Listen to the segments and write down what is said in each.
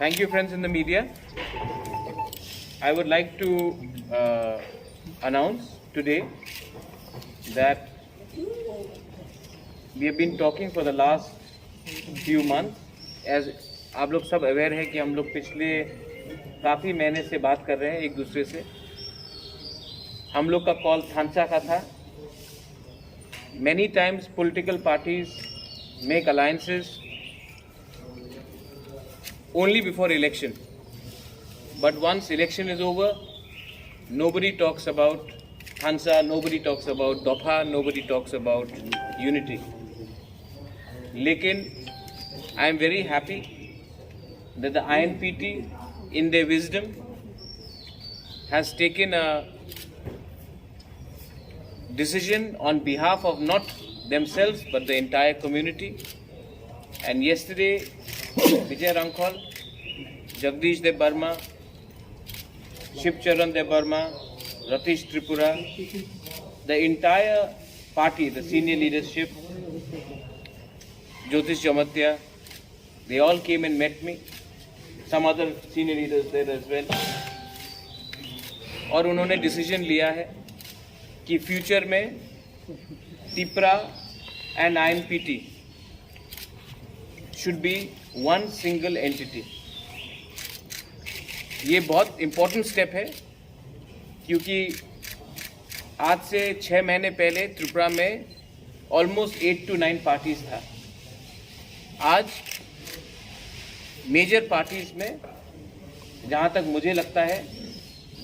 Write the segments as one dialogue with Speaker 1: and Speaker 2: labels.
Speaker 1: Thank you, friends in the media. I would like to announce today that we have been talking for the last few months. As आप लोग सब aware हैं कि हम लोग पिछले काफ़ी महीने से बात कर रहे हैं एक दूसरे से. हम लोग का कॉल थानसा का था. Many times political parties make alliances only before election. But once election is over, nobody talks about Hansa, nobody talks about Dofa, nobody talks about unity. Lekin, I am very happy that the INPT, in their wisdom, has taken a decision on behalf of not themselves but the entire community. And yesterday, Vijay Rankhol, Jagdish Dev Burma, Shiv Charan Dev Burma, Ratish Tripura, the entire party, the senior leadership, Jyotish Jamatya, they all came and met me. Some other senior leaders there as well. और उन्होंने decision लिया है कि future में Tipra and INPT should be one single entity. ये बहुत important step है क्योंकि आज से 6 महीने पहले त्रिपुरा में ऑलमोस्ट 8 to 9 पार्टीज था. आज मेजर पार्टीज में जहाँ तक मुझे लगता है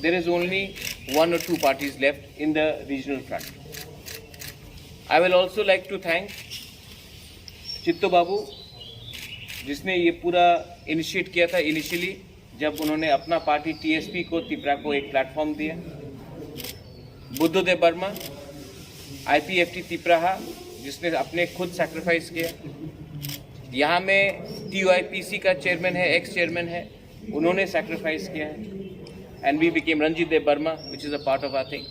Speaker 1: there is only 1 or 2 parties left in the regional front. I will also like to thank चित्तो बाबू जिसने ये पूरा इनिशिएट किया था इनिशियली जब उन्होंने अपना पार्टी TSP को त्रिपुरा को एक प्लेटफॉर्म दिया. बुद्धदेव वर्मा IPFT त्रिपुरा जिसने अपने खुद सैक्रिफाइस किया. यहाँ में TOIPC का चेयरमैन है, एक्स चेयरमैन है, उन्होंने सैक्रिफाइस किया है. And we became Ranjit Dev Burma, which is a part of our thing.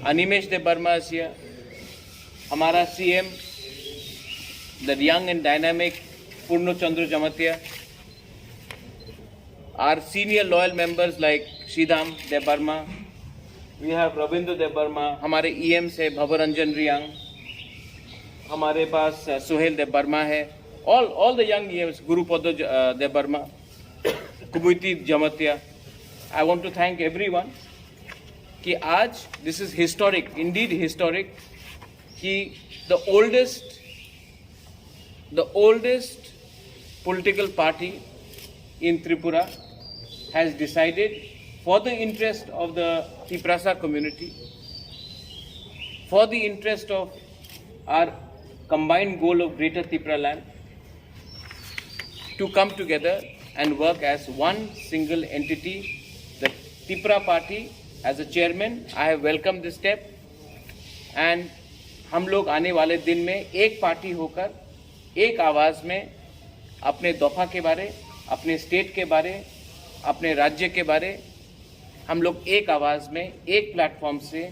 Speaker 1: Animesh Dev Burma is here. हमारा CM, the young and dynamic Purno Chandra Jamatya. Our senior loyal members like Shridham Dev Burma. We have Rabindra Dev Burma. हमारे EMs है Bhavaranjan Riyang. हमारे पास Suhail Dev Burma है. All the young EMs, Guru Pada Dev Burma, Kumiti Jamatya. I want to thank everyone कि आज this is historic, indeed historic कि the oldest political party in Tripura has decided for the interest of the Tiprasa community, for the interest of our combined goal of Greater Tripura land, to come together and work as one single entity. The Tripura party, as a chairman, I have welcomed this step and हम लोग आने वाले दिन में एक party होकर एक आवाज़ में अपने दफा के बारे, अपने स्टेट के बारे, अपने राज्य के बारे हम लोग एक आवाज़ में एक प्लेटफॉर्म से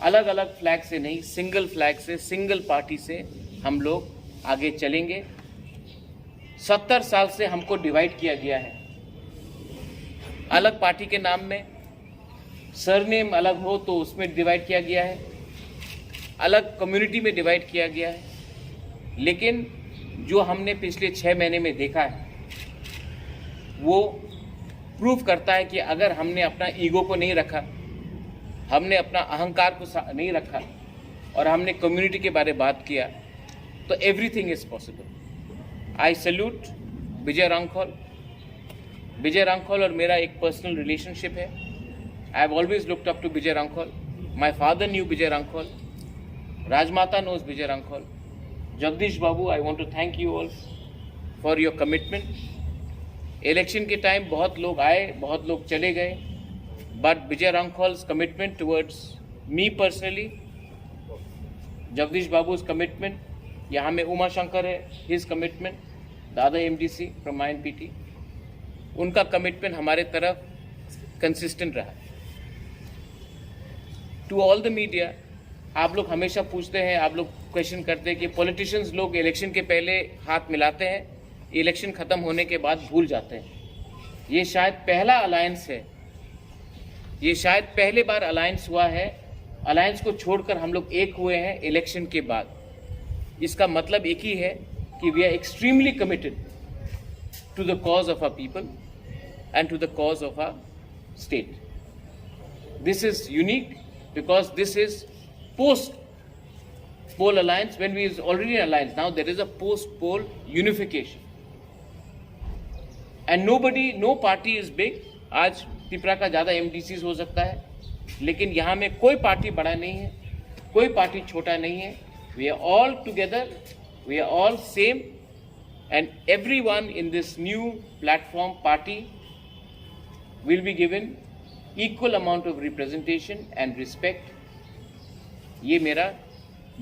Speaker 1: अलग अलग फ्लैग से नहीं सिंगल फ्लैग से सिंगल पार्टी से हम लोग आगे चलेंगे. 70 साल से हमको डिवाइड किया गया है अलग पार्टी के नाम में. सरनेम अलग हो तो उसमें डिवाइड किया गया है, अलग कम्युनिटी में डिवाइड किया गया है. लेकिन जो हमने पिछले 6 महीने में देखा है वो प्रूव करता है कि अगर हमने अपना ईगो को नहीं रखा, हमने अपना अहंकार को नहीं रखा और हमने कम्युनिटी के बारे में बात किया तो everything is possible. I salute Vijay Rankhol. Vijay Rankhol और मेरा एक पर्सनल रिलेशनशिप है. I have always looked up to Vijay Rankhol. My father knew Vijay Rankhol. Rajmata knows Vijay Rankhol. Jagdish Babu, I want to thank you all for your commitment. Election के टाइम बहुत लोग आए, बहुत लोग चले गए, but Vijay Rankhol's commitment towards me personally, Jagdish बाबू's कमिटमेंट, यहाँ में उमा शंकर है, हिज कमिटमेंट, दादा MDC फ्रॉम INPT, उनका कमिटमेंट हमारे तरफ कंसिस्टेंट रहा. टू ऑल द मीडिया, आप लोग हमेशा पूछते हैं, आप लोग क्वेश्चन करते हैं कि पॉलिटिशियंस लोग इलेक्शन के पहले हाथ मिलाते हैं. इलेक्शन ख़त्म होने के बाद भूल जाते हैं। ये शायद पहला अलायंस है, ये शायद पहली बार अलायंस हुआ है, अलायंस को छोड़कर हम लोग एक हुए हैं इलेक्शन के बाद। इसका मतलब एक ही है कि we are extremely committed to the cause of our people and to the cause of our state. This is unique because this is post-poll alliance. When we is already an alliance, now there is a post-poll unification. And nobody, no party is big. आज तिपरा का ज़्यादा MDCs हो सकता है, लेकिन यहाँ में कोई पार्टी बड़ा नहीं है, कोई पार्टी छोटा नहीं है. We are all together, we are all same, and everyone in this new platform party will be given equal amount of representation and respect. ये मेरा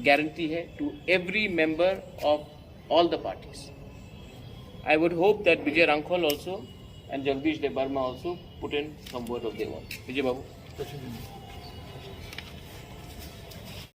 Speaker 1: guarantee है to every member of all the parties. I would hope that Vijay Rankhol also and Jagdish De Barma also put in some word of their own. Vijay Babu.